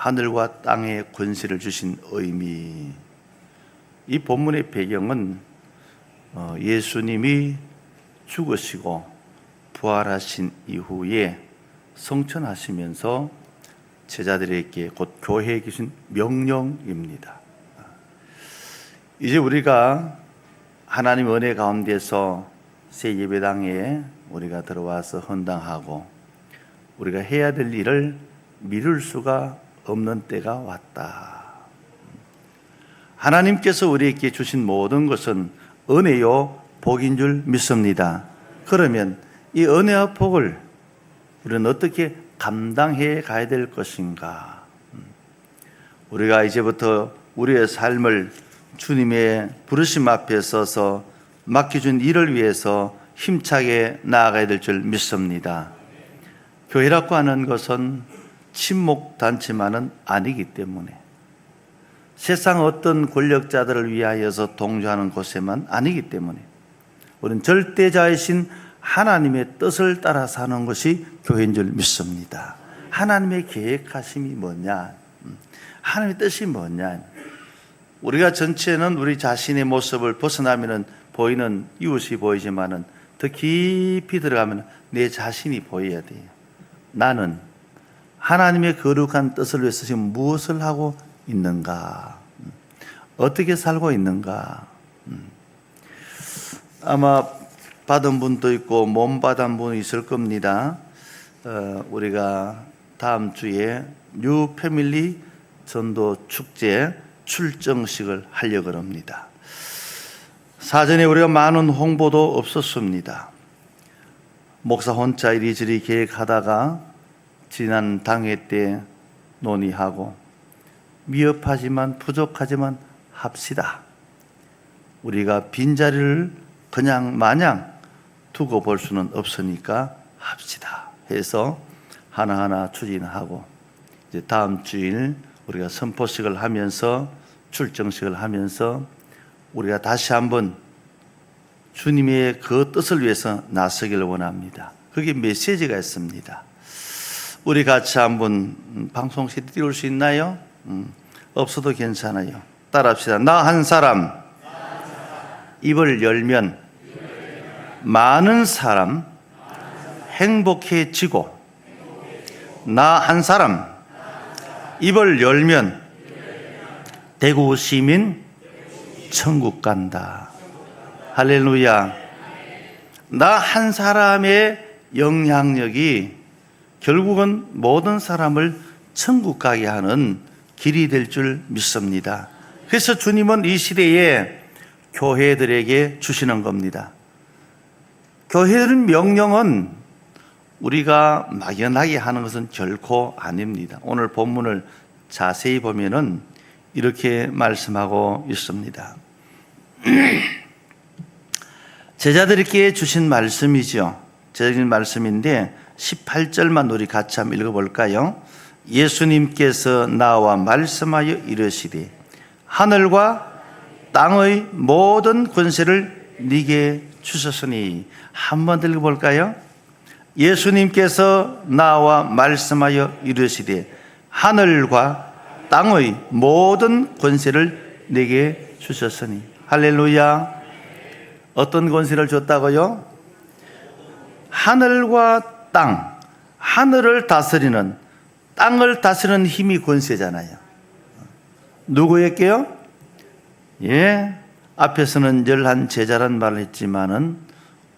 하늘과 땅의 권세를 주신 의미. 이 본문의 배경은 예수님이 죽으시고 부활하신 이후에 성천하시면서 제자들에게 곧 교회에 주신 명령입니다. 이제 우리가 하나님의 은혜 가운데서 새 예배당에 우리가 들어와서 헌당하고 우리가 해야 될 일을 미룰 수가 없는 때가 왔다. 하나님께서 우리에게 주신 모든 것은 은혜요 복인 줄 믿습니다. 그러면 이 은혜와 복을 우리는 어떻게 감당해 가야 될 것인가? 우리가 이제부터 우리의 삶을 주님의 부르심 앞에 서서 맡겨준 일을 위해서 힘차게 나아가야 될 줄 믿습니다. 교회라고 하는 것은 친목단체만은 아니기 때문에 세상 어떤 권력자들을 위하여서 동조하는 곳에만 아니기 때문에 우리는 절대자이신 하나님의 뜻을 따라 사는 것이 교회인 줄 믿습니다. 하나님의 계획하심이 뭐냐? 하나님의 뜻이 뭐냐? 우리가 전체는 우리 자신의 모습을 벗어나면 보이는 이웃이 보이지만은 더 깊이 들어가면 내 자신이 보여야 돼요. 나는 하나님의 거룩한 뜻을 위해서 지금 무엇을 하고 있는가? 어떻게 살고 있는가? 아마 받은 분도 있고 못 받은 분이 있을 겁니다. 우리가 다음 주에 뉴 패밀리 전도 축제 출정식을 하려고 합니다. 사전에 우리가 많은 홍보도 없었습니다. 목사 혼자 이리저리 계획하다가 지난 당회 때 논의하고 미흡하지만 부족하지만 합시다. 우리가 빈자리를 그냥 마냥 두고 볼 수는 없으니까 합시다 해서 하나하나 추진하고 이제 다음 주일 우리가 선포식을 하면서 출정식을 하면서 우리가 다시 한번 주님의 그 뜻을 위해서 나서기를 원합니다. 거기에 메시지가 있습니다. 우리 같이 한번 방송 CD 띄울 수 있나요? 없어도 괜찮아요. 따라합시다. 나 한 사람 입을 열면 많은 사람 행복해지고 나 한 사람 입을 열면 대구 시민 천국 간다. 할렐루야. 나 한 사람의 영향력이 결국은 모든 사람을 천국 가게 하는 길이 될 줄 믿습니다. 그래서 주님은 이 시대에 교회들에게 주시는 겁니다. 교회들 명령은 우리가 막연하게 하는 것은 결코 아닙니다. 오늘 본문을 자세히 보면은 이렇게 말씀하고 있습니다. 제자들에게 주신 말씀이죠. 제자들의 말씀인데 18절만 우리 같이 한번 읽어볼까요? 예수님께서 나와 말씀하여 이르시되 하늘과 땅의 모든 권세를 네게 주셨으니 한 번 더 읽어볼까요? 예수님께서 나와 말씀하여 이르시되 하늘과 땅의 모든 권세를 네게 주셨으니. 할렐루야. 어떤 권세를 줬다고요? 하늘과 땅, 하늘을 다스리는, 땅을 다스리는 힘이 권세잖아요. 누구에게요? 예, 앞에서는 열한 제자란 말을 했지만은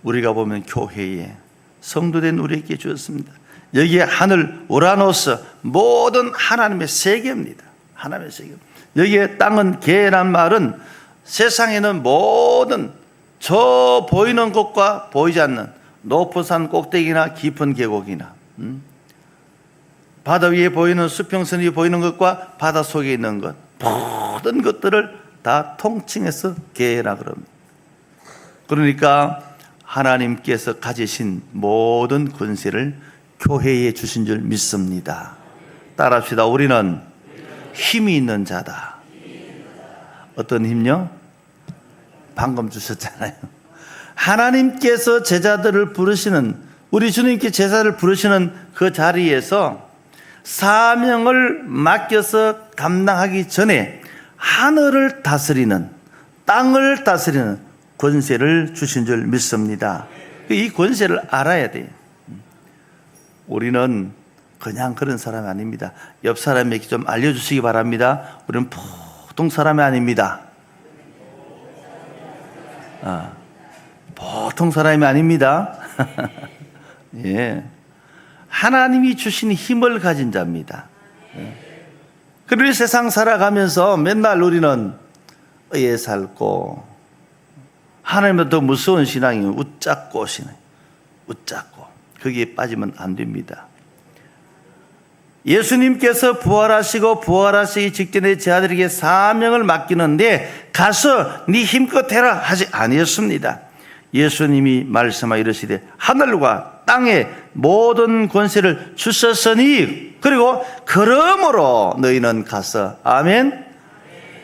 우리가 보면 교회에 성도된 우리에게 주었습니다. 여기에 하늘, 우라노스, 모든 하나님의 세계입니다. 하나님의 세계. 여기에 땅은 개란 말은 세상에는 모든 저 보이는 것과 보이지 않는 높은 산 꼭대기나 깊은 계곡이나 바다 위에 보이는 수평선 위에 보이는 것과 바다 속에 있는 것, 모든 것들을 다 통칭해서 개라 그럽니다. 그러니까 하나님께서 가지신 모든 권세를 교회에 주신 줄 믿습니다. 따라합시다. 우리는 힘이 있는 자다. 어떤 힘요? 방금 주셨잖아요. 하나님께서 제자들을 부르시는, 우리 주님께 제자를 부르시는 그 자리에서 사명을 맡겨서 감당하기 전에 하늘을 다스리는, 땅을 다스리는 권세를 주신 줄 믿습니다. 이 권세를 알아야 돼요. 우리는 그냥 그런 사람이 아닙니다. 옆 사람에게 좀 알려주시기 바랍니다. 우리는 보통 사람이 아닙니다. 보통 사람이 아닙니다. 예. 하나님이 주신 힘을 가진 자입니다. 그리고 세상 살아가면서 맨날 우리는 의에 살고, 하나님보다 더 무서운 신앙이 웃잡고 신앙, 웃잡고, 거기에 빠지면 안 됩니다. 예수님께서 부활하시기 직전에 제 아들에게 사명을 맡기는데 가서 네 힘껏 해라 하지 아니었습니다. 예수님이 말씀하 이르시되 하늘과 땅의 모든 권세를 주셨으니, 그리고 그러므로 너희는 가서, 아멘,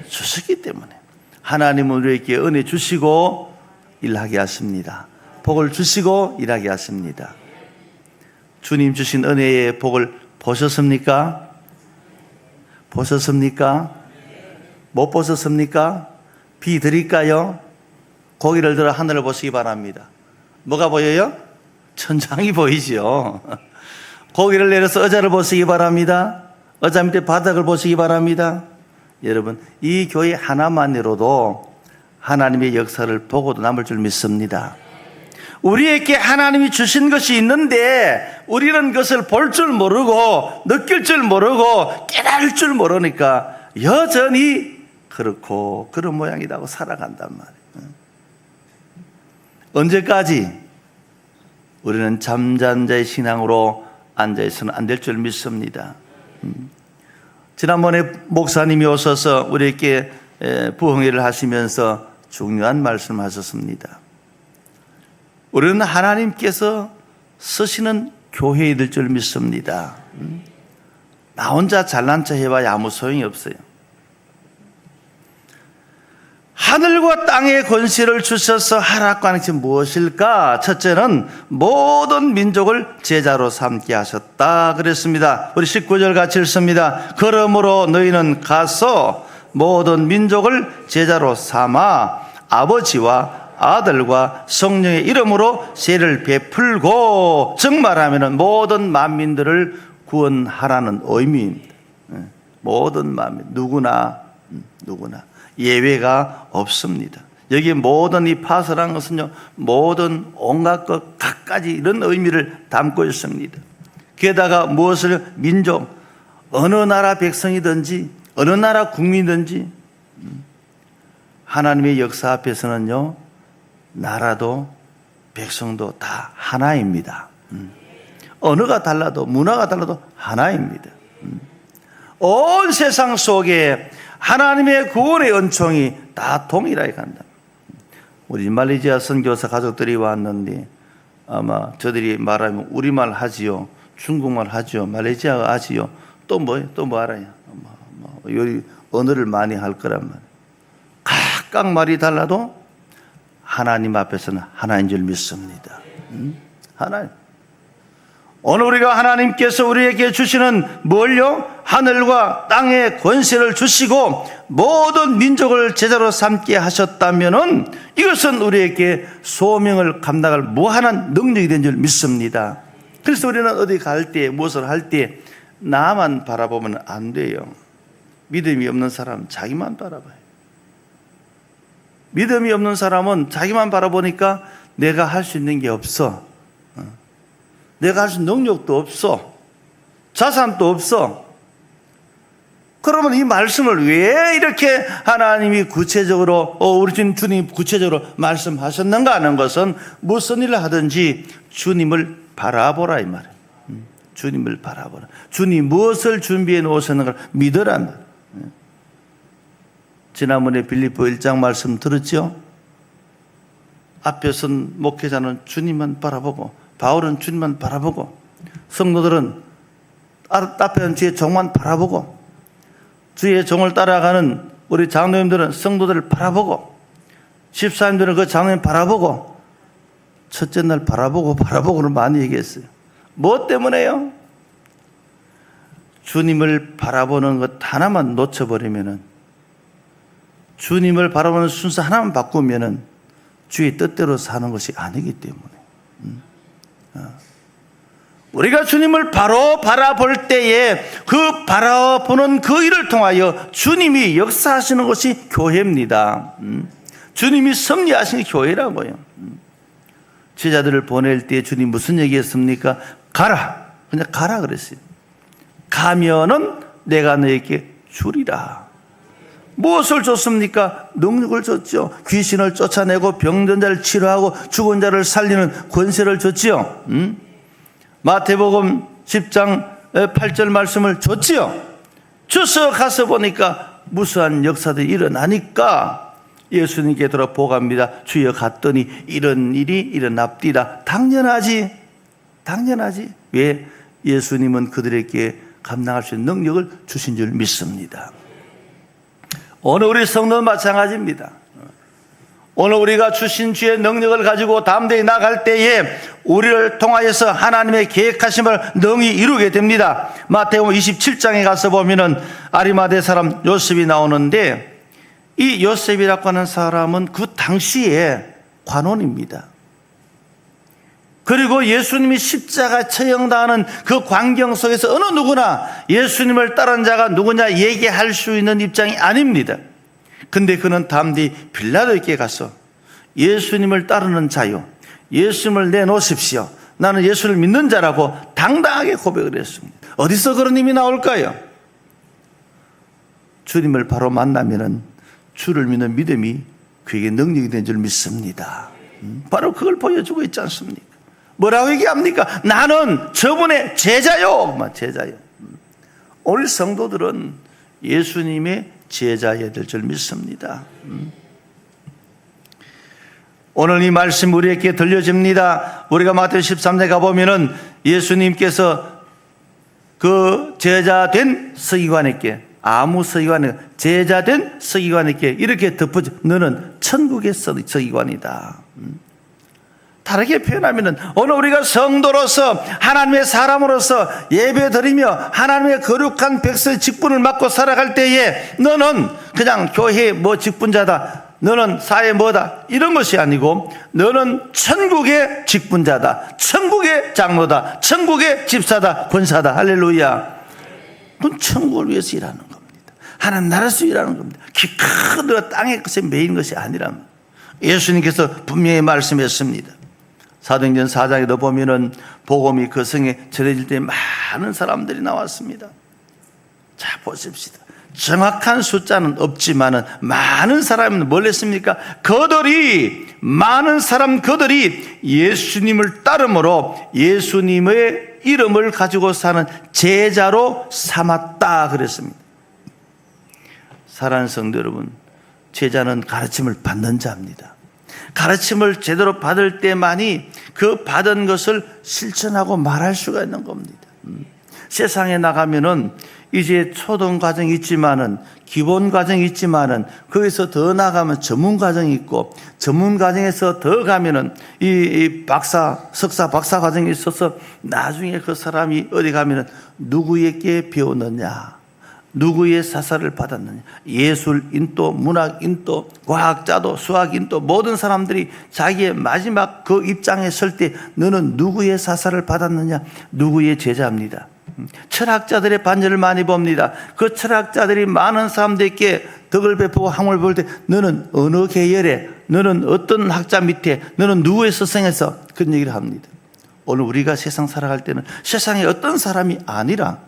주셨기 때문에 하나님은 우리에게 은혜 주시고 일하게 하십니다. 복을 주시고 일하게 하십니다. 주님 주신 은혜의 복을 보셨습니까? 보셨습니까? 못 보셨습니까? 비 드릴까요? 고개를 들어 하늘을 보시기 바랍니다. 뭐가 보여요? 천장이 보이죠. 고개를 내려서 의자를 보시기 바랍니다. 의자 밑에 바닥을 보시기 바랍니다. 여러분, 이 교회 하나만으로도 하나님의 역사를 보고도 남을 줄 믿습니다. 우리에게 하나님이 주신 것이 있는데 우리는 그것을 볼 줄 모르고, 느낄 줄 모르고, 깨달을 줄 모르니까 여전히 그렇고 그런 모양이라고 살아간단 말이에요. 언제까지 우리는 잠잔 자의 신앙으로 앉아있어는 안 될 줄 믿습니다. 지난번에 목사님이 오셔서 우리에게 부흥회를 하시면서 중요한 말씀을 하셨습니다. 우리는 하나님께서 쓰시는 교회에 될 줄 믿습니다. 나 혼자 잘난 척 해봐야 아무 소용이 없어요. 하늘과 땅의 권세를 주셔서 하라고 하는 것이 무엇일까? 첫째는 모든 민족을 제자로 삼게 하셨다 그랬습니다. 우리 19절 같이 읽습니다. 그러므로 너희는 가서 모든 민족을 제자로 삼아 아버지와 아들과 성령의 이름으로 세를 베풀고, 정말하면 모든 만민들을 구원하라는 의미입니다. 모든 만민, 누구나 예외가 없습니다. 여기 모든 이 파설한 것은요, 모든 온갖 것 각가지 이런 의미를 담고 있습니다. 게다가 무엇을, 민족, 어느 나라 백성이든지 어느 나라 국민이든지 하나님의 역사 앞에서는요, 나라도 백성도 다 하나입니다. 언어가 달라도 문화가 달라도 하나입니다. 온 세상 속에 하나님의 구원의 은총이 다 동일하게 간다. 우리 말레이시아 선교사 가족들이 왔는데 아마 저들이 말하면 우리말 하지요, 중국말 하지요, 말레이시아가 하지요, 또 뭐예요? 또 뭐 알아요? 요 언어를 많이 할 거란 말이에요. 각각 말이 달라도 하나님 앞에서는 하나인 줄 믿습니다. 하나님. 오늘 우리가 하나님께서 우리에게 주시는 뭘요? 하늘과 땅의 권세를 주시고 모든 민족을 제자로 삼게 하셨다면은 이것은 우리에게 소명을 감당할 무한한 능력이 된 줄 믿습니다. 그래서 우리는 어디 갈 때, 무엇을 할 때 나만 바라보면 안 돼요. 믿음이 없는 사람은 자기만 바라봐요. 믿음이 없는 사람은 자기만 바라보니까 내가 할 수 있는 게 없어. 내가 할 수 있는 능력도 없어. 자산도 없어. 그러면 이 말씀을 왜 이렇게 하나님이 구체적으로, 우리 주님 구체적으로 말씀하셨는가 하는 것은 무슨 일을 하든지 주님을 바라보라 이 말이에요. 주님을 바라보라. 주님 무엇을 준비해 놓으셨는가 믿으란 말이에요. 지난번에 빌립보 1장 말씀 들었죠? 앞에 선 목회자는 주님만 바라보고, 바울은 주님만 바라보고, 성도들은 앞에 선 주의 종만 바라보고, 주의 종을 따라가는 우리 장로님들은 성도들을 바라보고, 집사님들은 그 장로님 바라보고, 첫째 날 바라보고를 많이 얘기했어요. 무엇 때문에요? 주님을 바라보는 것 하나만 놓쳐버리면은, 주님을 바라보는 순서 하나만 바꾸면은 주의 뜻대로 사는 것이 아니기 때문에, 우리가 주님을 바로 바라볼 때에 그 바라보는 그 일을 통하여 주님이 역사하시는 것이 교회입니다. 주님이 섭리하시는 게 교회라고요. 제자들을 보낼 때 주님 무슨 얘기했습니까? 가라. 그냥 가라 그랬어요. 가면은 내가 너에게 주리라. 무엇을 줬습니까? 능력을 줬죠. 귀신을 쫓아내고 병든 자를 치료하고 죽은 자를 살리는 권세를 줬지요. 마태복음 10장 8절 말씀을 줬지요. 주서 가서 보니까 무수한 역사들이 일어나니까 예수님께 돌아 보갑니다. 주여 갔더니 이런 일이 일어납디다. 당연하지. 왜? 예수님은 그들에게 감당할 수 있는 능력을 주신 줄 믿습니다. 오늘 우리 성도는 마찬가지입니다. 오늘 우리가 주신 주의 능력을 가지고 담대히 나갈 때에 우리를 통하여서 하나님의 계획하심을 능히 이루게 됩니다. 마태복음 27장에 가서 보면은 아리마대 사람 요셉이 나오는데, 이 요셉이라고 하는 사람은 그 당시에 관원입니다. 그리고 예수님이 십자가 처형당하는 그 광경 속에서 어느 누구나 예수님을 따른 자가 누구냐 얘기할 수 있는 입장이 아닙니다. 근데 그는 담대히 빌라도에게 가서 예수님을 따르는 자요, 예수님을 내놓으십시오. 나는 예수를 믿는 자라고 당당하게 고백을 했습니다. 어디서 그런 힘이 나올까요? 주님을 바로 만나면은 주를 믿는 믿음이 그에게 능력이 된 줄 믿습니다. 바로 그걸 보여주고 있지 않습니까? 뭐라고 얘기합니까? 나는 저분의 제자요. 제자요. 오늘 성도들은 예수님의 제자여야 될 줄 믿습니다. 오늘 이 말씀 우리에게 들려집니다. 우리가 마태복음 13장에 가보면은 예수님께서 그 제자된 서기관에게, 아무 서기관에, 제자된 서기관에게 이렇게 덧붙여, 너는 천국의 서기관이다. 다르게 표현하면은, 오늘 우리가 성도로서 하나님의 사람으로서 예배 드리며 하나님의 거룩한 백성의 직분을 맡고 살아갈 때에 너는 그냥 교회 뭐 직분자다, 너는 사회 뭐다, 이런 것이 아니고 너는 천국의 직분자다, 천국의 장로다, 천국의 집사다, 권사다. 할렐루야. 그건 천국을 위해서 일하는 겁니다. 하나님 나라에서 일하는 겁니다. 키 큰 땅의 것에 매인 것이 아니란, 예수님께서 분명히 말씀했습니다. 사도행전 4장에도 보면은 복음이 그 성에 전해질 때 많은 사람들이 나왔습니다. 자, 보십시다. 정확한 숫자는 없지만은 많은 사람은 뭘 했습니까? 많은 사람 그들이 예수님을 따름으로 예수님의 이름을 가지고 사는 제자로 삼았다 그랬습니다. 사랑하는 성도 여러분, 제자는 가르침을 받는 자입니다. 가르침을 제대로 받을 때만이 그 받은 것을 실천하고 말할 수가 있는 겁니다. 세상에 나가면은 이제 초등 과정이 있지만은, 기본 과정이 있지만은, 거기서 더 나가면 전문 과정이 있고, 전문 과정에서 더 가면은 이 박사, 석사, 박사 과정이 있어서 나중에 그 사람이 어디 가면은 누구에게 배웠느냐, 누구의 사사를 받았느냐, 예술인도, 문학인도, 과학자도, 수학인도, 모든 사람들이 자기의 마지막 그 입장에 설 때 너는 누구의 사사를 받았느냐, 누구의 제자입니다. 철학자들의 반열을 많이 봅니다. 그 철학자들이 많은 사람들에게 덕을 베푸고 학문을 볼 때 너는 어느 계열에, 너는 어떤 학자 밑에, 너는 누구의 스승에서, 그런 얘기를 합니다. 오늘 우리가 세상 살아갈 때는 세상에 어떤 사람이 아니라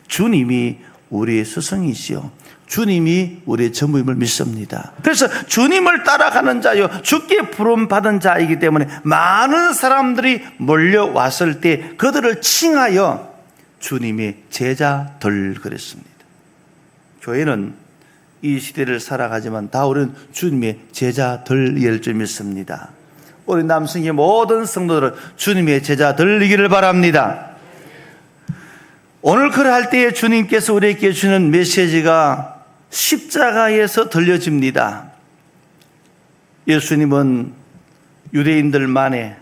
주님이 우리의 스승이시요, 주님이 우리의 전부임을 믿습니다. 그래서 주님을 따라가는 자요, 주께 부름받은 자이기 때문에 많은 사람들이 몰려왔을 때 그들을 칭하여 주님의 제자들 그랬습니다. 교회는 이 시대를 살아가지만 다 우리는 주님의 제자들일 줄 믿습니다. 우리 남성의 모든 성도들은 주님의 제자들이기를 바랍니다. 오늘 그럴 때에 주님께서 우리에게 주는 메시지가 십자가에서 들려집니다. 예수님은 유대인들만의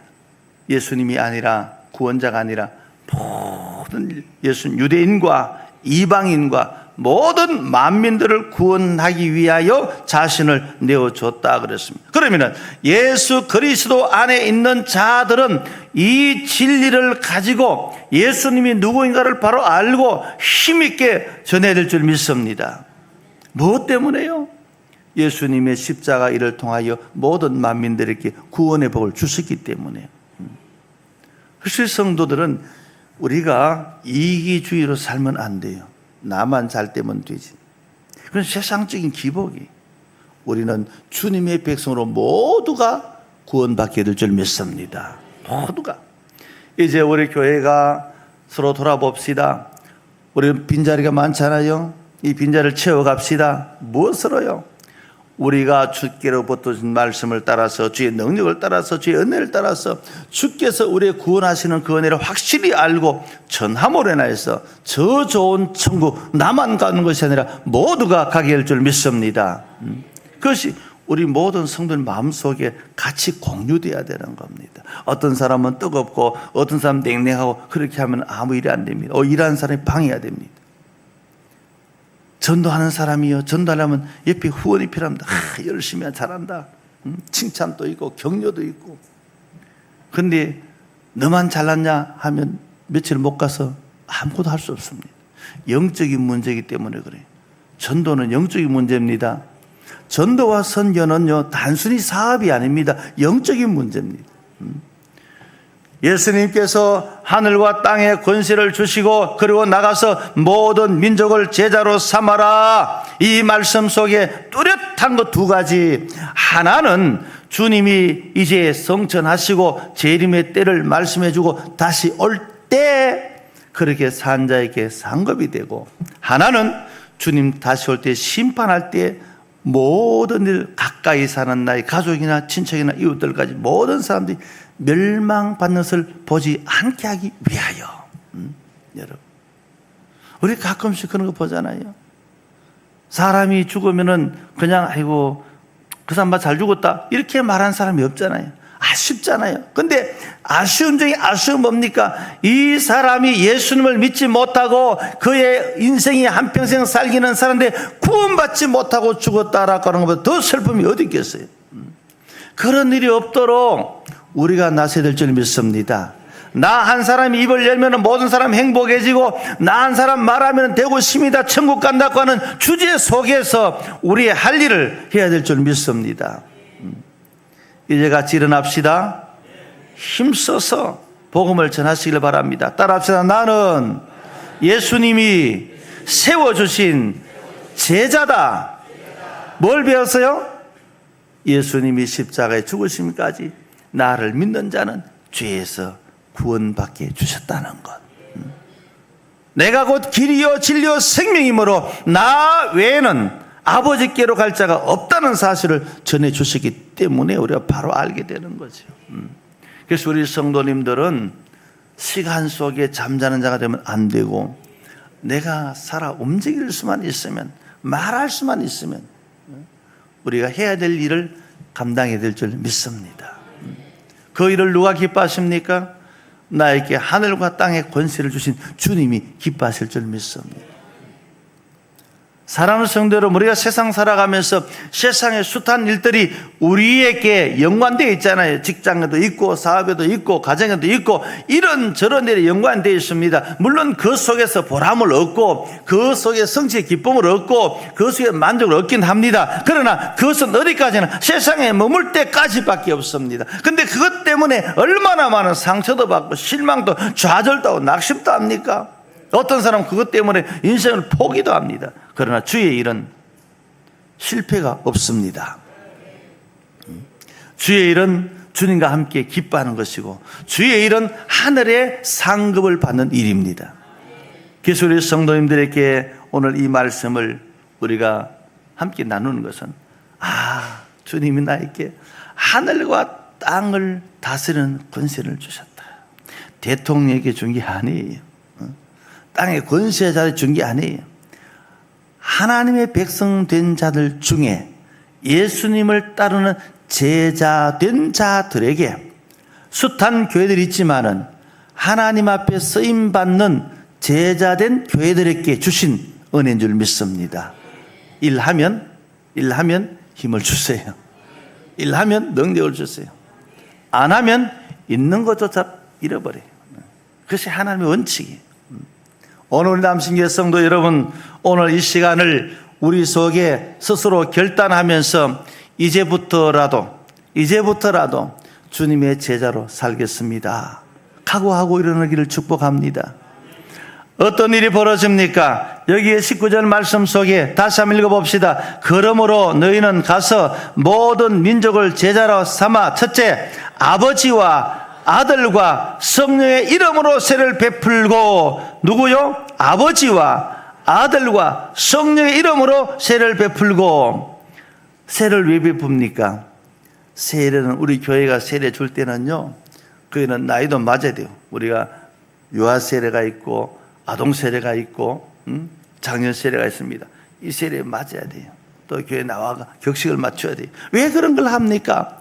예수님이 아니라, 구원자가 아니라 모든 유대인과 이방인과 모든 만민들을 구원하기 위하여 자신을 내어줬다 그랬습니다. 그러면 예수 그리스도 안에 있는 자들은 이 진리를 가지고 예수님이 누구인가를 바로 알고 힘있게 전해야 될 줄 믿습니다. 무엇 때문에요? 예수님의 십자가 일을 통하여 모든 만민들에게 구원의 복을 주셨기 때문에. 그래서 성도들은 우리가 이기주의로 살면 안 돼요. 나만 잘 되면 되지. 그런 세상적인 기복이, 우리는 주님의 백성으로 모두가 구원받게 될 줄 믿습니다. 모두가. 이제 우리 교회가 서로 돌아봅시다. 우리 빈자리가 많잖아요. 이 빈자리를 채워갑시다. 무엇으로요? 우리가 주께로부터 준 말씀을 따라서, 주의 능력을 따라서, 주의 은혜를 따라서 주께서 우리의 구원하시는 그 은혜를 확실히 알고 전함으로 인하여서 저 좋은 천국 나만 가는 것이 아니라 모두가 가게 될 줄 믿습니다. 그것이 우리 모든 성도들 마음속에 같이 공유되어야 되는 겁니다. 어떤 사람은 뜨겁고 어떤 사람은 냉랭하고 그렇게 하면 아무 일이 안 됩니다. 일하는 사람이 방해해야 됩니다. 전도하는 사람이요, 전도하려면 옆에 후원이 필요합니다. 열심히 잘한다. 칭찬도 있고 격려도 있고. 근데 너만 잘났냐 하면 며칠 못 가서 아무것도 할 수 없습니다. 영적인 문제이기 때문에 그래요. 전도는 영적인 문제입니다. 전도와 선교는요, 단순히 사업이 아닙니다. 영적인 문제입니다. 예수님께서 하늘과 땅에 권세를 주시고 그리고 나가서 모든 민족을 제자로 삼아라, 이 말씀 속에 뚜렷한 것 두 가지. 하나는 주님이 이제 성천하시고 재림의 때를 말씀해 주고 다시 올 때 그렇게 산 자에게 상급이 되고, 하나는 주님 다시 올 때 심판할 때 모든 일, 가까이 사는 나의 가족이나 친척이나 이웃들까지 모든 사람들이 멸망받는 것을 보지 않게 하기 위하여. 여러분, 우리 가끔씩 그런 거 보잖아요. 사람이 죽으면은 그냥 아이고 그 사람 잘 죽었다 이렇게 말하는 사람이 없잖아요. 아쉽잖아요. 근데 아쉬운 중에 아쉬운 뭡니까? 이 사람이 예수님을 믿지 못하고 그의 인생이 한평생 살기는 사는데 구원받지 못하고 죽었다라고 하는 것보다 더 슬픔이 어디 있겠어요? 그런 일이 없도록 우리가 나서야 될 줄 믿습니다. 나 한 사람이 입을 열면 모든 사람 행복해지고, 나 한 사람 말하면 대구 시민이다 천국 간다고 하는 주제 속에서 우리의 할 일을 해야 될 줄 믿습니다. 이제 같이 일어납시다. 힘써서 복음을 전하시길 바랍니다. 따라합시다. 나는 예수님이 세워주신 제자다. 뭘 배웠어요? 예수님이 십자가에 죽으심까지 나를 믿는 자는 죄에서 구원받게 주셨다는 것. 내가 곧 길이요 진리요 생명이므로 나 외에는 아버지께로 갈 자가 없다는 사실을 전해 주시기 때문에 우리가 바로 알게 되는 거죠. 그래서 우리 성도님들은 시간 속에 잠자는 자가 되면 안 되고, 내가 살아 움직일 수만 있으면, 말할 수만 있으면 우리가 해야 될 일을 감당해야 될 줄 믿습니다. 그 일을 누가 기뻐하십니까? 나에게 하늘과 땅의 권세를 주신 주님이 기뻐하실 줄 믿습니다. 사랑하는 성도 여러분, 우리가 세상 살아가면서 세상의 숱한 일들이 우리에게 연관되어 있잖아요. 직장에도 있고 사업에도 있고 가정에도 있고 이런저런 일에 연관되어 있습니다. 물론 그 속에서 보람을 얻고 그 속에 성취의 기쁨을 얻고 그 속에 만족을 얻긴 합니다. 그러나 그것은 어디까지나 세상에 머물 때까지밖에 없습니다. 근데 그것 때문에 얼마나 많은 상처도 받고 실망도 좌절도 하고 낙심도 합니까? 어떤 사람은 그것 때문에 인생을 포기도 합니다. 그러나 주의 일은 실패가 없습니다. 주의 일은 주님과 함께 기뻐하는 것이고, 주의 일은 하늘의 상급을 받는 일입니다. 그래서 우리 성도님들에게 오늘 이 말씀을 우리가 함께 나누는 것은, 주님이 나에게 하늘과 땅을 다스리는 권세를 주셨다. 대통령에게 준 게 아니에요. 땅의 권세자를 준 게 아니에요. 하나님의 백성 된 자들 중에 예수님을 따르는 제자 된 자들에게 숱한 교회들이 있지만은 하나님 앞에 쓰임받는 제자된 교회들에게 주신 은혜인 줄 믿습니다. 일하면 힘을 주세요. 일하면 능력을 주세요. 안 하면 있는 것조차 잃어버려요. 그것이 하나님의 원칙이에요. 오늘 우리 남신교 성도 여러분, 오늘 이 시간을 우리 속에 스스로 결단하면서 이제부터라도 주님의 제자로 살겠습니다. 각오하고 일어나기를 축복합니다. 어떤 일이 벌어집니까? 여기에 19절 말씀 속에 다시 한번 읽어봅시다. 그러므로 너희는 가서 모든 민족을 제자로 삼아 첫째, 아버지와 아들과 성령의 이름으로 세례를 베풀고, 누구요? 아버지와 아들과 성령의 이름으로 세례를 베풀고. 세례를 왜 베풉니까? 세례는 우리 교회가 세례 줄 때는요, 그에는 나이도 맞아야 돼요. 우리가 유아 세례가 있고 아동 세례가 있고 장년 세례가 있습니다. 이 세례에 맞아야 돼요. 또 교회 나와가 격식을 맞춰야 돼요. 왜 그런 걸 합니까?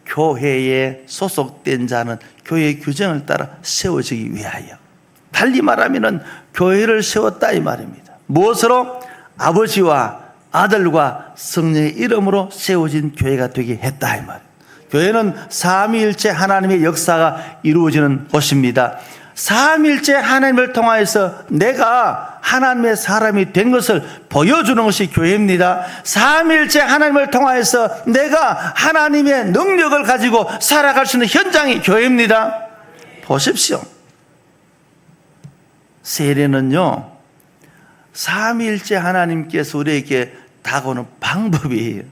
교회에 소속된 자는 교회의 규정을 따라 세워지기 위하여. 달리 말하면 교회를 세웠다 이 말입니다. 무엇으로? 아버지와 아들과 성령의 이름으로 세워진 교회가 되게 했다 이 말입니다. 교회는 삼위일체 하나님의 역사가 이루어지는 곳입니다. 삼위일체 하나님을 통하여서 내가 하나님의 사람이 된 것을 보여주는 것이 교회입니다. 삼위일체 하나님을 통하여서 내가 하나님의 능력을 가지고 살아갈 수 있는 현장이 교회입니다. 보십시오. 세례는요, 삼위일체 하나님께서 우리에게 다가오는 방법이에요.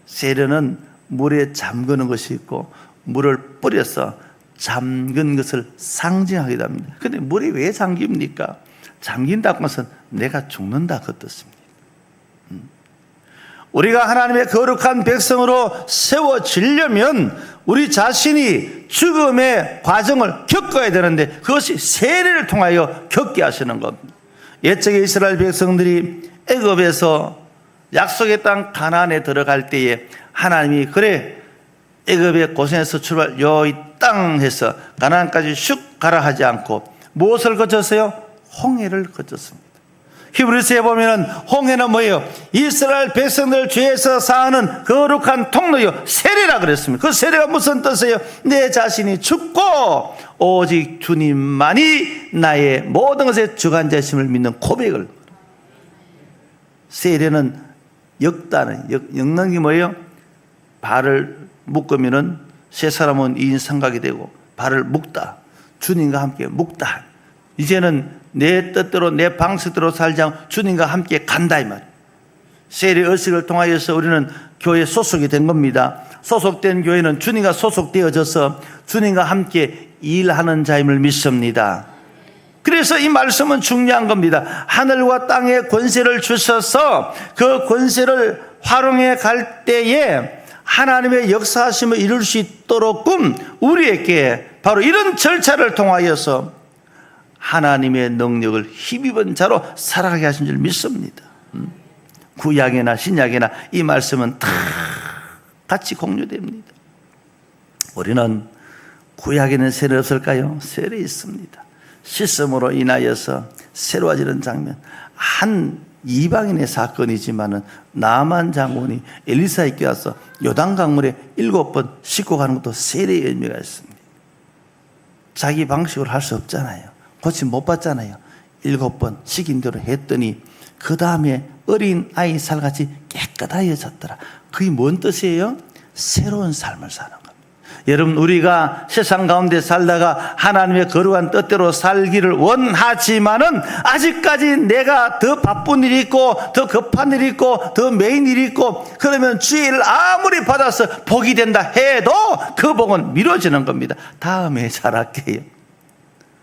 세례는 물에 잠그는 것이 있고 물을 뿌려서 잠근 것을 상징하기도 합니다. 그런데 물에 왜 잠깁니까? 잠긴다고 해서 내가 죽는다 그 뜻입니다. 우리가 하나님의 거룩한 백성으로 세워지려면 우리 자신이 죽음의 과정을 겪어야 되는데 그것이 세례를 통하여 겪게 하시는 겁니다. 옛적에 이스라엘 백성들이 애굽에서 약속의 땅 가나안에 들어갈 때에 하나님이 그래 애굽의 고생에서 출발 요 이 땅 해서 가나안까지 슉 가라 하지 않고 무엇을 거쳤어요? 홍해를 거쳤습니다. 히브리서에 보면 홍해는 뭐예요? 이스라엘 백성들 죄에서 사하는 거룩한 통로요, 세례라 그랬습니다. 그 세례가 무슨 뜻이에요? 내 자신이 죽고 오직 주님만이 나의 모든 것의 주관자심을 믿는 고백을. 세례는 역는 게 뭐예요? 발을 묶으면은 세 사람은 2인 삼각이 되고 발을 묶다, 주님과 함께 묶다. 이제는 내 뜻대로 내 방식대로 살지 않고 주님과 함께 간다 이 말. 세례 의식을 통하여서 우리는 교회에 소속이 된 겁니다. 소속된 교회는 주님과 소속되어져서 주님과 함께 일하는 자임을 믿습니다. 그래서 이 말씀은 중요한 겁니다. 하늘과 땅의 권세를 주셔서 그 권세를 활용해 갈 때에 하나님의 역사하심을 이룰 수 있도록끔 우리에게 바로 이런 절차를 통하여서 하나님의 능력을 힘입은 자로 살아가게 하신 줄 믿습니다. 구약이나 신약이나 이 말씀은 다 같이 공유됩니다. 우리는 구약에는 세례 없을까요? 세례 있습니다. 씻음으로 인하여서 새로워지는 장면. 한 이방인의 사건이지만은 나만 장군이 엘리사에게 와서 요단 강물에 7번 씻고 가는 것도 세례의 의미가 있습니다. 자기 방식으로 할 수 없잖아요. 고침 못 받잖아요. 7번 시킨 대로 했더니 그 다음에 어린 아이 살같이 깨끗하여졌더라. 그게 뭔 뜻이에요? 새로운 삶을 사는 겁니다. 여러분, 우리가 세상 가운데 살다가 하나님의 거룩한 뜻대로 살기를 원하지만은 아직까지 내가 더 바쁜 일이 있고 더 급한 일이 있고 더 메인 일이 있고 그러면 주의를 아무리 받아서 복이 된다 해도 그 복은 미뤄지는 겁니다. 다음에 잘할게요.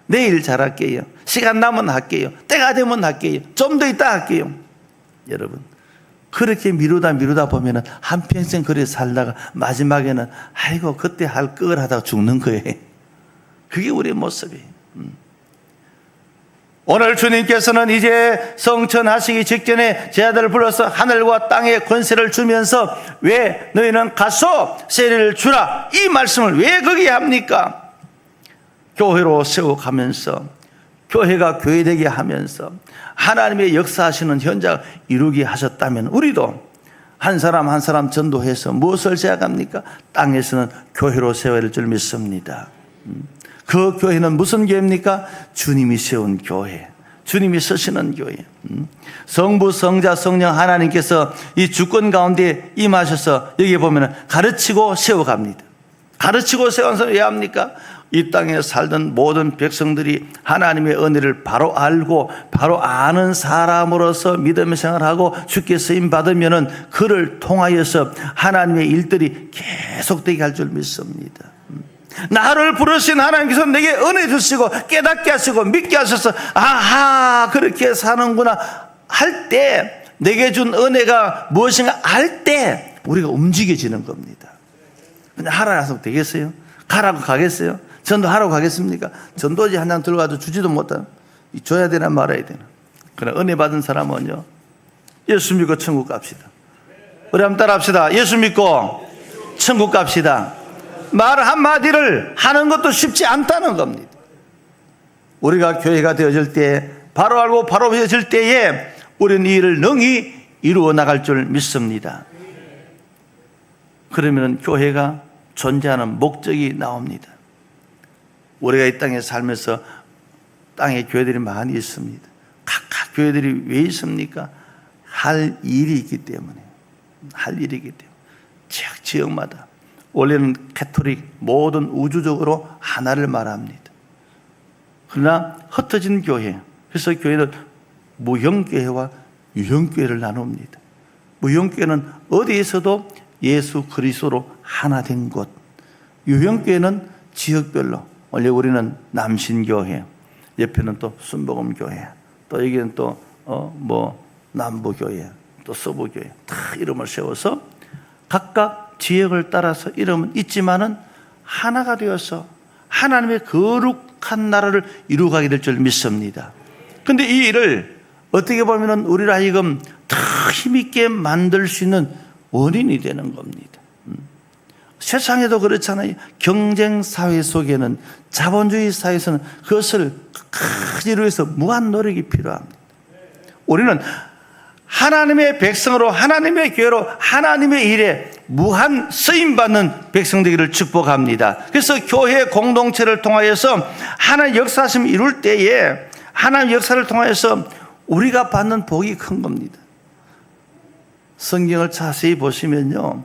내일 잘할게요. 시간 남으면 할게요. 때가 되면 할게요. 좀 더 있다 할게요. 여러분, 그렇게 미루다 보면은 한평생 그래 살다가 마지막에는 아이고 그때 할 걸 하다가 죽는 거예요. 그게 우리의 모습이에요. 오늘 주님께서는 이제 성천하시기 직전에 제자들을 불러서 하늘과 땅의 권세를 주면서 왜 너희는 가서 세례를 주라 이 말씀을 왜 거기에 합니까? 교회로 세워가면서 교회가 교회되게 하면서 하나님의 역사하시는 현장을 이루게 하셨다면 우리도 한 사람 한 사람 전도해서 무엇을 제약합니까? 땅에서는 교회로 세워질 줄 믿습니다. 그 교회는 무슨 교회입니까? 주님이 세운 교회, 주님이 서시는 교회. 성부, 성자, 성령 하나님께서 이 주권 가운데 임하셔서 여기 보면 가르치고 세워갑니다. 가르치고 세워서 왜 합니까? 이 땅에 살던 모든 백성들이 하나님의 은혜를 바로 알고 바로 아는 사람으로서 믿음의 생활하고 주께 쓰임 받으면은 그를 통하여서 하나님의 일들이 계속되게 할 줄 믿습니다. 나를 부르신 하나님께서 내게 은혜 주시고 깨닫게 하시고 믿게 하셔서 아하 그렇게 사는구나 할 때, 내게 준 은혜가 무엇인가 할 때 우리가 움직여지는 겁니다. 근데 하라 해서 되겠어요? 가라고 가겠어요? 전도하라고 가겠습니까? 전도지 한 장 들어가도 주지도 못한, 줘야 되나 말아야 되나. 그러나 은혜 받은 사람은요, 예수 믿고 천국 갑시다. 우리 한번 따라 합시다. 예수 믿고 천국 갑시다. 말 한마디를 하는 것도 쉽지 않다는 겁니다. 우리가 교회가 되어질 때, 바로 알고 바로 되어질 때에 우리는 이 일을 능히 이루어 나갈 줄 믿습니다. 그러면 교회가 존재하는 목적이 나옵니다. 우리가 이 땅에 살면서 땅에 교회들이 많이 있습니다. 각각 교회들이 왜 있습니까? 할 일이 있기 때문에. 할 일이 있기 때문에. 지역마다. 원래는 가톨릭 모든 우주적으로 하나를 말합니다. 그러나 흩어진 교회, 그래서 교회는 무형교회와 유형교회를 나눕니다. 무형교회는 어디에서도 예수 그리스도로 하나 된 곳. 유형교회는 지역별로, 원래 우리는 남신교회, 옆에는 또 순복음교회, 또 여기는 또 남부교회, 또 서부교회, 다 이름을 세워서 각각 지역을 따라서 이름은 있지만은 하나가 되어서 하나님의 거룩한 나라를 이루어가게 될 줄 믿습니다. 근데 이 일을 어떻게 보면은 우리를 하여금 더 힘있게 만들 수 있는 원인이 되는 겁니다. 세상에도 그렇잖아요. 경쟁 사회 속에는, 자본주의 사회에서는 그것을 끝까지 이루기 위해서 무한 노력이 필요합니다. 우리는 하나님의 백성으로, 하나님의 교회로, 하나님의 일에 무한 쓰임받는 백성 되기를 축복합니다. 그래서 교회 공동체를 통하여서 하나님의 역사하심을 이룰 때에 하나님의 역사를 통하여서 우리가 받는 복이 큰 겁니다. 성경을 자세히 보시면요,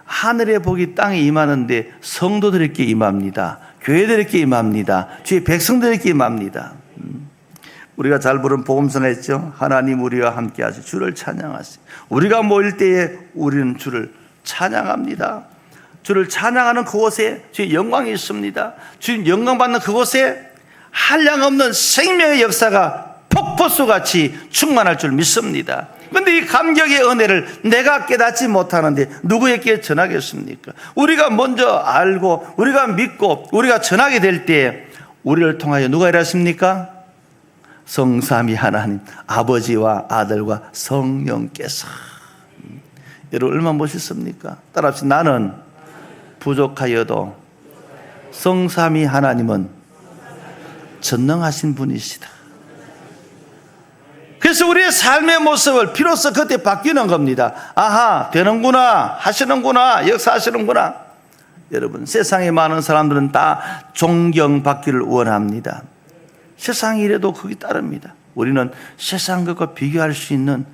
하늘의 복이 땅에 임하는데 성도들에게 임합니다. 교회들에게 임합니다. 주의 백성들에게 임합니다. 우리가 잘 부른 복음서가 있죠. 하나님 우리와 함께 하시 주를 찬양하시. 우리가 모일 때에 우리는 주를 찬양합니다. 주를 찬양하는 그곳에 주의 영광이 있습니다. 주님 영광 받는 그곳에 한량없는 생명의 역사가 폭포수같이 충만할 줄 믿습니다. 그런데 이 감격의 은혜를 내가 깨닫지 못하는데 누구에게 전하겠습니까? 우리가 먼저 알고 우리가 믿고 우리가 전하게 될 때 우리를 통하여 누가 일하십니까? 성삼위 하나님, 아버지와 아들과 성령께서. 여러분 얼마나 멋있습니까? 따라합시다. 나는 부족하여도 성삼위 하나님은 전능하신 분이시다. 그래서 우리의 삶의 모습을 비로소 그때 바뀌는 겁니다. 아하, 되는구나, 하시는구나, 역사하시는구나. 여러분, 세상에 많은 사람들은 다 존경받기를 원합니다. 세상 일에도 그게 따릅니다. 우리는 세상 것과 비교할 수 있는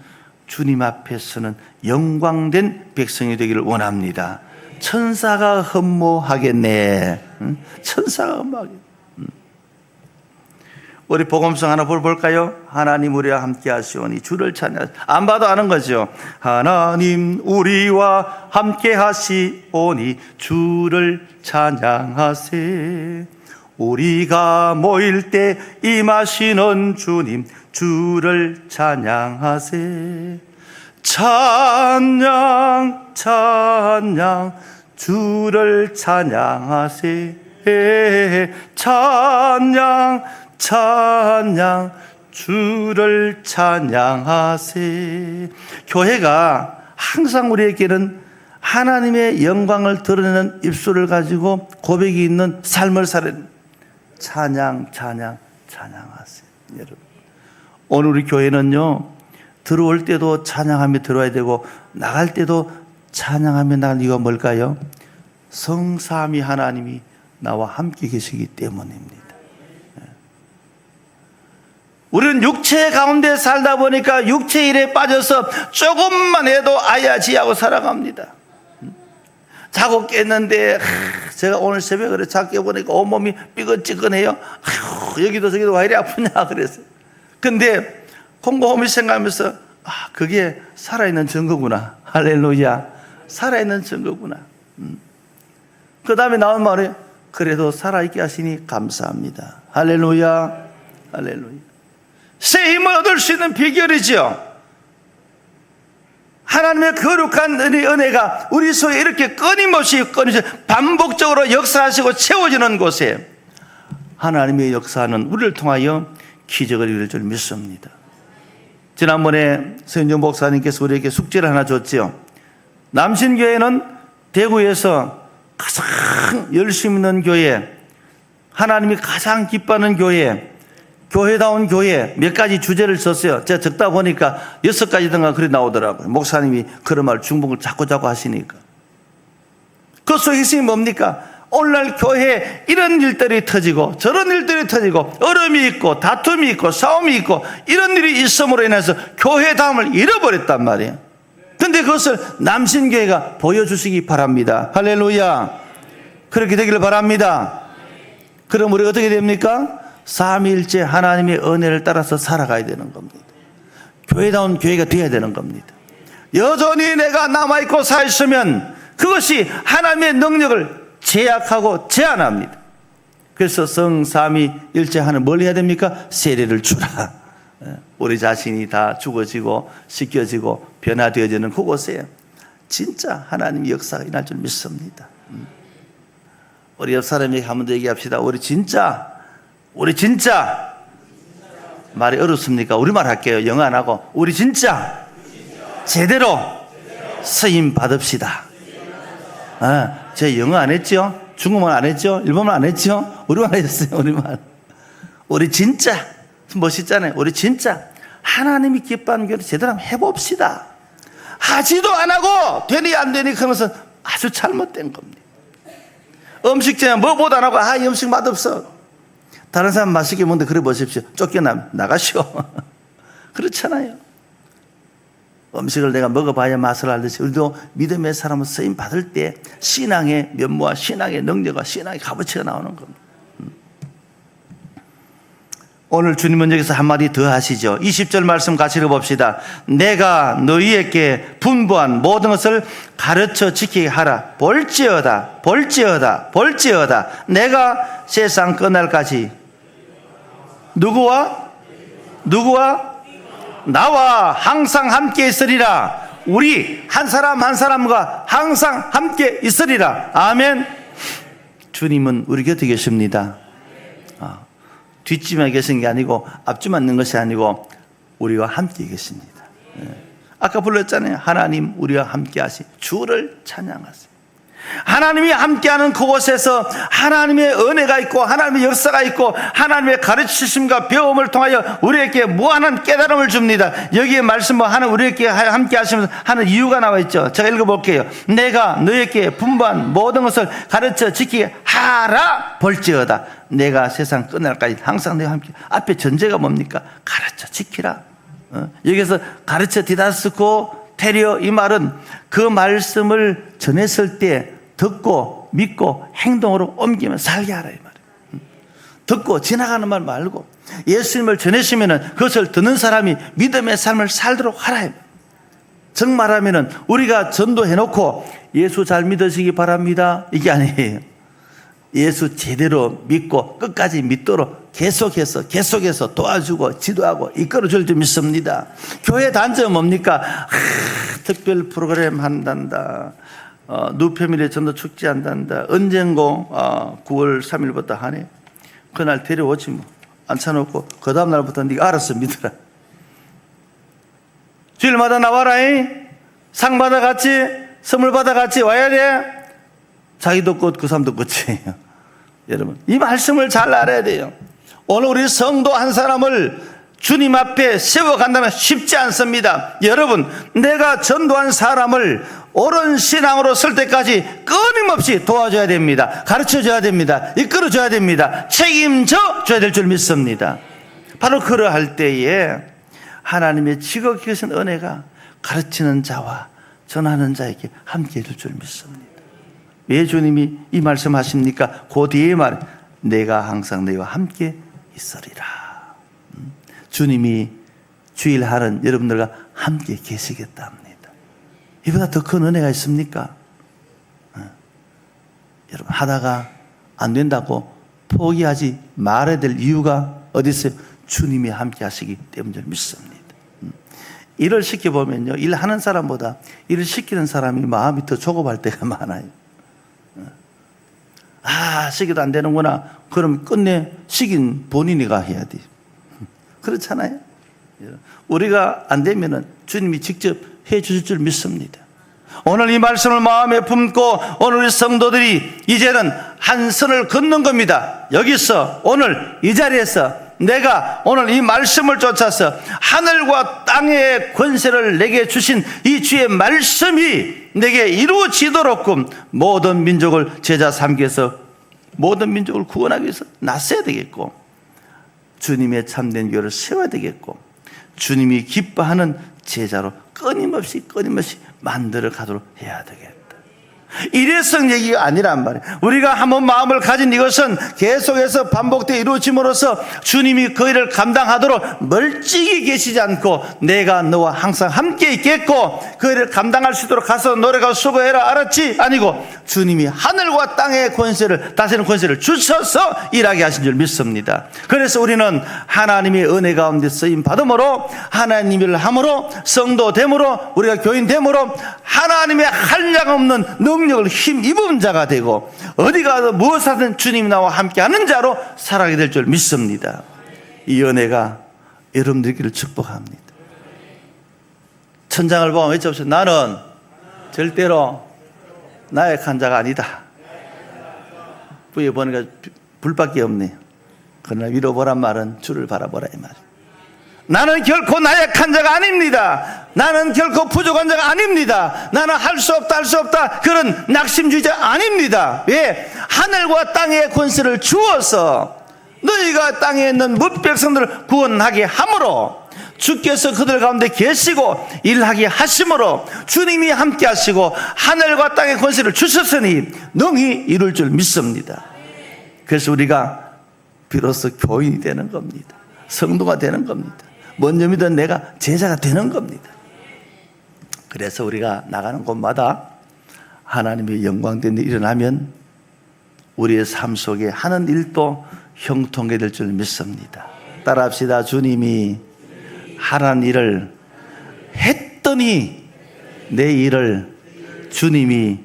주님 앞에서는 영광된 백성이 되기를 원합니다. 천사가 흠모하겠네. 천사가 흠모하겠네. 우리 복음성 하나 볼까요? 하나님 우리와 함께 하시오니 주를 찬양. 안 봐도 아는 거죠. 하나님 우리와 함께 하시오니 주를 찬양하세. 우리가 모일 때 임하시는 주님 주를 찬양하세. 찬양 찬양 주를 찬양하세. 찬양 찬양 주를 찬양하세. 교회가 항상 우리에게는 하나님의 영광을 드러내는 입술을 가지고 고백이 있는 삶을 살아야 됩니다. 찬양 찬양 찬양하세. 여러분, 오늘 우리 교회는요, 들어올 때도 찬양하며 들어와야 되고 나갈 때도 찬양하며 나갈 이유가 뭘까요? 성삼위 하나님이 나와 함께 계시기 때문입니다. 우리는 육체 가운데 살다 보니까 육체 일에 빠져서 조금만 해도 아야지하고 살아갑니다. 자고 깼는데 제가 오늘 새벽에 자고 깨보니까 온몸이 삐걱찌끈해요. 여기도 저기도 왜 이리 아프냐 그래서. 근데 곰곰이 생각하면서 그게 살아있는 증거구나. 할렐루야. 살아있는 증거구나. 그 다음에 나온 말이 그래도 살아있게 하시니 감사합니다. 할렐루야. 할렐루야. 새 힘을 얻을 수 있는 비결이죠. 하나님의 거룩한 은혜가 우리 속에 이렇게 끊임없이 반복적으로 역사하시고 채워지는 곳에 하나님의 역사는 우리를 통하여 기적을 이룰 줄 믿습니다. 지난번에 서윤정 목사님께서 우리에게 숙제를 하나 줬죠. 남신교회는 대구에서 가장 열심 있는 교회, 하나님이 가장 기뻐하는 교회, 교회다운 교회 몇 가지 주제를 썼어요. 제가 적다 보니까 6가지든가 그래 나오더라고요. 목사님이 그런 말 중복을 자꾸 하시니까. 그 속에 핵심이 뭡니까? 오늘날 교회에 이런 일들이 터지고 저런 일들이 터지고 얼음이 있고 다툼이 있고 싸움이 있고 이런 일이 있음으로 인해서 교회다움을 잃어버렸단 말이에요. 근데 그것을 남신교회가 보여주시기 바랍니다. 할렐루야. 그렇게 되기를 바랍니다. 그럼 우리가 어떻게 됩니까? 삼위일체 하나님의 은혜를 따라서 살아가야 되는 겁니다. 교회다운 교회가 되어야 되는 겁니다. 여전히 내가 남아있고 살아있으면 그것이 하나님의 능력을 제약하고 제한합니다. 그래서 성삼위일체 하나님 뭘 해야 됩니까? 세례를 주라. 우리 자신이 다 죽어지고 씻겨지고 변화되어지는 그곳에 진짜 하나님의 역사가 일어날 줄 믿습니다. 우리 옆 사람에게 한 번 더 얘기합시다. 우리 진짜 말이 어렵습니까? 우리말 할게요. 영어 안 하고. 우리 진짜 제대로 쓰임 받읍시다. 제 영어 안 했죠? 중국말 안 했죠? 일본말 안 했죠? 우리말 했어요. 우리말. 우리 진짜 멋있잖아요. 우리 진짜 하나님이 기뻐하는 교회를 제대로 한번 해봅시다. 하지도 안 하고 되니 안 되니 그러면서 아주 잘못된 겁니다. 음식 전에 뭐보다 안 하고 이 음식 맛없어. 다른 사람 맛있게 먹는데 그래 보십시오. 쫓겨나면 나가시오. 그렇잖아요. 음식을 내가 먹어봐야 맛을 알듯이 우리도 믿음의 사람은 쓰임 받을 때 신앙의 면모와 신앙의 능력과 신앙의 값어치가 나오는 겁니다. 오늘 주님은 여기서 한마디 더 하시죠. 20절 말씀 같이 읽어봅시다. 내가 너희에게 분부한 모든 것을 가르쳐 지키게 하라. 볼지어다 내가 세상 끝날까지 누구와 나와 항상 함께 있으리라. 우리 한 사람 한 사람과 항상 함께 있으리라. 아멘. 주님은 우리 곁에 계십니다. 뒷짐에 계신 게 아니고 앞짐에 있는 것이 아니고 우리와 함께 계십니다. 아까 불렀잖아요. 하나님 우리와 함께 하시 주를 찬양하세요. 하나님이 함께하는 그곳에서 하나님의 은혜가 있고 하나님의 역사가 있고 하나님의 가르치심과 배움을 통하여 우리에게 무한한 깨달음을 줍니다. 여기에 말씀 하나님 우리에게 함께 하시면서 하는 이유가 나와 있죠. 제가 읽어볼게요. 내가 너에게 분부한 모든 것을 가르쳐 지키게 하라. 볼지어다 내가 세상 끝날까지 항상 내가 함께. 앞에 전제가 뭡니까? 가르쳐 지키라. 여기서 가르쳐 디다스코 테리오 이 말은 그 말씀을 전했을 때 듣고 믿고 행동으로 옮기면 살게 하라 이 말이에요. 듣고 지나가는 말 말고 예수님을 전해주시면 그것을 듣는 사람이 믿음의 삶을 살도록 하라. 정말하면 우리가 전도해놓고 예수 잘 믿으시기 바랍니다 이게 아니에요. 예수 제대로 믿고 끝까지 믿도록 계속해서 도와주고 지도하고 이끌어줄 줄 믿습니다. 교회 단점은 뭡니까? 특별 프로그램 한단다. 누페밀의 전도 축제 한단다. 언젠고 9월 3일부터 하네. 그날 데려오지 뭐. 앉혀놓고 그 다음 날부터 네가 알아서 믿어라. 주일마다 나와라잉. 상 받아갔지 선물 받아갔지 와야 돼. 자기도 끝 그 사람도 끝이에요. 여러분 이 말씀을 잘 알아야 돼요. 오늘 우리 성도 한 사람을 주님 앞에 세워간다는 쉽지 않습니다. 여러분, 내가 전도한 사람을 옳은 신앙으로 쓸 때까지 끊임없이 도와줘야 됩니다. 가르쳐줘야 됩니다. 이끌어줘야 됩니다. 책임져 줘야 될 줄 믿습니다. 바로 그러할 때에 하나님의 지극히 크신 은혜가 가르치는 자와 전하는 자에게 함께 해줄 줄 믿습니다. 왜 주님이 이 말씀 하십니까? 그 뒤에 말, 내가 항상 너희와 함께 있으리라. 주님이 주일하는 여러분들과 함께 계시겠다 합니다. 이보다 더 큰 은혜가 있습니까? 여러분, 하다가 안 된다고 포기하지 말아야 될 이유가 어디 있어요? 주님이 함께 하시기 때문에 믿습니다. 일을 시켜보면요, 일하는 사람보다 일을 시키는 사람이 마음이 더 조급할 때가 많아요. 시켜도 안 되는구나. 그럼 끝내 시킨 본인이가 해야 돼. 그렇잖아요. 우리가 안 되면은 주님이 직접 해 주실 줄 믿습니다. 오늘 이 말씀을 마음에 품고 오늘 우리 성도들이 이제는 한 선을 긋는 겁니다. 여기서 오늘 이 자리에서 내가 오늘 이 말씀을 쫓아서 하늘과 땅의 권세를 내게 주신 이 주의 말씀이 내게 이루어지도록 모든 민족을 제자 삼기 위해서, 모든 민족을 구원하기 위해서 나서야 되겠고, 주님의 참된 교회를 세워야 되겠고, 주님이 기뻐하는 제자로 끊임없이 만들어 가도록 해야 되겠다. 일회성 얘기가 아니란 말이에요. 우리가 한번 마음을 가진 이것은 계속해서 반복되어 이루어짐으로써 주님이 그 일을 감당하도록 멀찍이 계시지 않고 내가 너와 항상 함께 있겠고 그 일을 감당할 수 있도록 가서 노력하고 수고해라, 알았지? 아니고 주님이 하늘과 땅의 권세를, 다스리는 권세를 주셔서 일하게 하신 줄 믿습니다. 그래서 우리는 하나님의 은혜 가운데 쓰임 받음으로, 하나님을 함으로, 성도 됨으로, 우리가 교인 됨으로 하나님의 한량없는 능력을 힘입은 자가 되고 어디 가서 무엇하든 주님이 나와 함께하는 자로 살아가게 될 줄 믿습니다. 이 은혜가 여러분들끼리 축복합니다. 천장을 보면 외쳐보세요. 나는 절대로 나약한 자가 아니다. 위에 보니까 불밖에 없네요. 그러나 위로 보란 말은 주를 바라보라 이 말이에요. 나는 결코 나약한 자가 아닙니다. 나는 결코 부족한 자가 아닙니다. 나는 할 수 없다 그런 낙심주의자 아닙니다. 왜? 하늘과 땅의 권세를 주어서 너희가 땅에 있는 뭇 백성들을 구원하게 함으로, 주께서 그들 가운데 계시고 일하게 하심으로 주님이 함께 하시고 하늘과 땅의 권세를 주셨으니 능히 이룰 줄 믿습니다. 그래서 우리가 비로소 교인이 되는 겁니다. 성도가 되는 겁니다. 먼저 믿은 내가 제자가 되는 겁니다. 그래서 우리가 나가는 곳마다 하나님의 영광된 일이 일어나면 우리의 삶 속에 하는 일도 형통하게 될 줄 믿습니다. 따라합시다. 주님이 하라는 일을 했더니 내 일을 주님이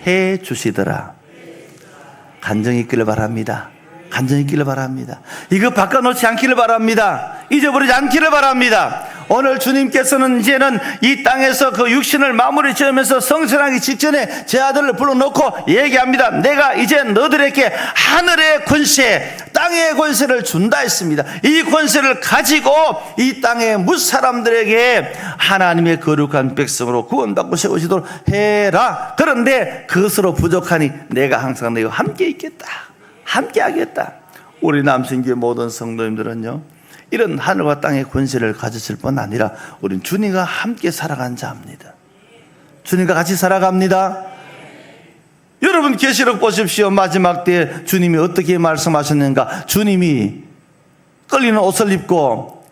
해 주시더라. 간증이 있기를 바랍니다. 간증이 있기를 바랍니다. 이거 바꿔놓지 않기를 바랍니다. 잊어버리지 않기를 바랍니다. 오늘 주님께서는 이제는 이 땅에서 그 육신을 마무리 지으면서 성천하기 직전에 제 아들을 불러놓고 얘기합니다. 내가 이제 너들에게 하늘의 권세, 땅의 권세를 준다 했습니다. 이 권세를 가지고 이 땅의 무사람들에게 하나님의 거룩한 백성으로 구원받고 세우시도록 해라. 그런데 그것으로 부족하니 내가 항상 너희와 함께 있겠다, 함께 하겠다. 우리 남신교회 모든 성도님들은요, 이런 하늘과 땅의 권세를 가졌을 뿐 아니라 우리는 주님과 함께 살아간 자입니다. 주님과 같이 살아갑니다. 여러분 계시록 보십시오. 마지막 때에 주님이 어떻게 말씀하셨는가. 주님이 끌리는 옷을 입고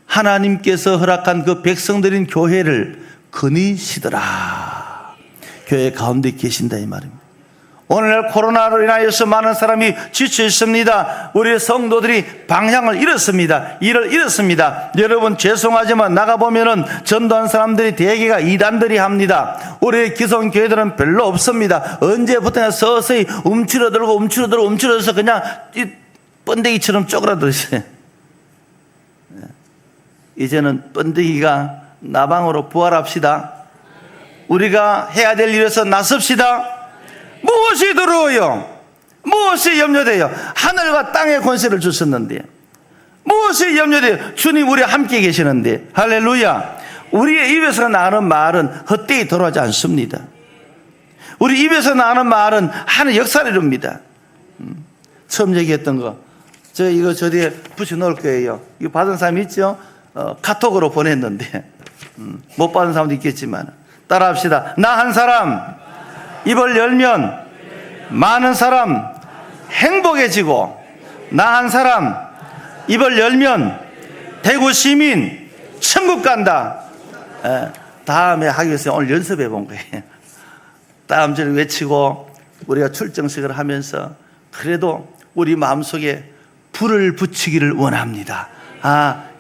하나님께서 허락한 그 백성들인 교회를 거니시더라. 교회 가운데 계신다 이 말입니다. 오늘날 코로나로 인하여서 많은 사람이 지쳐 있습니다. 우리 성도들이 방향을 잃었습니다. 일을 잃었습니다. 여러분 죄송하지만 나가보면은 전도한 사람들이 대개가 이단들이 합니다. 우리 기성 교회들은 별로 없습니다. 언제부터나 서서히 움츠러들어서 그냥 이 번데기처럼 쪼그라들었어요. 이제는 번데기가 나방으로 부활합시다. 우리가 해야 될 일에서 나섭시다. 무엇이 두려워요? 무엇이 염려돼요? 하늘과 땅의 권세를 주셨는데 무엇이 염려돼요? 주님 우리와 함께 계시는데. 할렐루야. 우리의 입에서 나오는 말은 헛되이 돌아가지 않습니다. 우리 입에서 나오는 말은 하나의 역사를 이룹니다. 처음 얘기했던 거, 이거 저 뒤에 붙여놓을 거예요. 이거 받은 사람 있죠? 카톡으로 보냈는데 못 받은 사람도 있겠지만 따라합시다. 나 한 사람 입을 열면 많은 사람 행복해지고, 나 한 사람 입을 열면 대구 시민 천국 간다. 다음에 하기 위해서 오늘 연습해 본 거예요. 다음 주에 외치고 우리가 출정식을 하면서 그래도 우리 마음속에 불을 붙이기를 원합니다.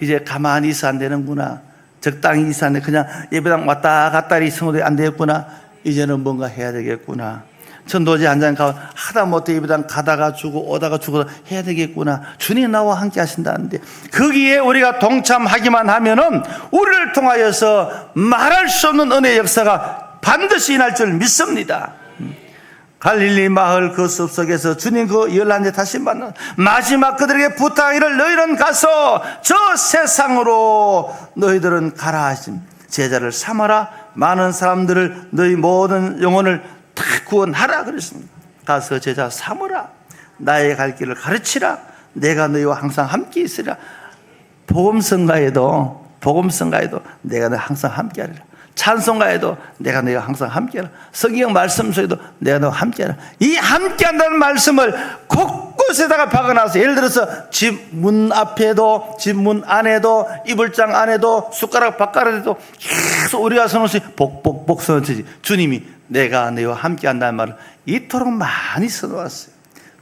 이제 가만히 있어 안 되는구나. 적당히 있어 안 돼. 그냥 예배당 왔다 갔다 있으면 안 되겠구나. 이제는 뭔가 해야 되겠구나. 전도지 한 장 하다 못해 예배당 가다가 주고 오다가 주고 해야 되겠구나. 주님 나와 함께 하신다는데 거기에 우리가 동참하기만 하면은 우리를 통하여서 말할 수 없는 은혜의 역사가 반드시 일어날 줄 믿습니다. 갈릴리 마을 그 숲속에서 주님 그 11제 다시 만나 마지막 그들에게 부탁하기를 너희는 가서 저 세상으로 너희들은 가라 하신 제자를 삼아라. 많은 사람들을 너희 모든 영혼을 다 구원하라 그랬습니다. 가서 제자 삼으라. 나의 갈 길을 가르치라. 내가 너희와 항상 함께 있으리라. 복음성가에도 내가 너희 항상 함께 하리라. 찬송가에도 내가 너희와 항상 함께하라. 성경 말씀 속에도 내가 너희와 함께하라. 이 함께한다는 말씀을 곳곳에다가 박아놔서, 예를 들어서 집 문 앞에도, 집 문 안에도, 이불장 안에도, 숟가락 바깥에도 계속 우리가 서놓으시 복복복 써놓지. 주님이 내가 너희와 함께한다는 말을 이토록 많이 써놓았어요.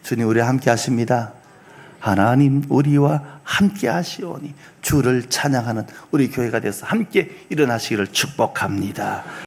주님 우리와 함께 하십니다. 하나님 우리와 함께 하시오니 주를 찬양하는 우리 교회가 되어서 함께 일어나시기를 축복합니다.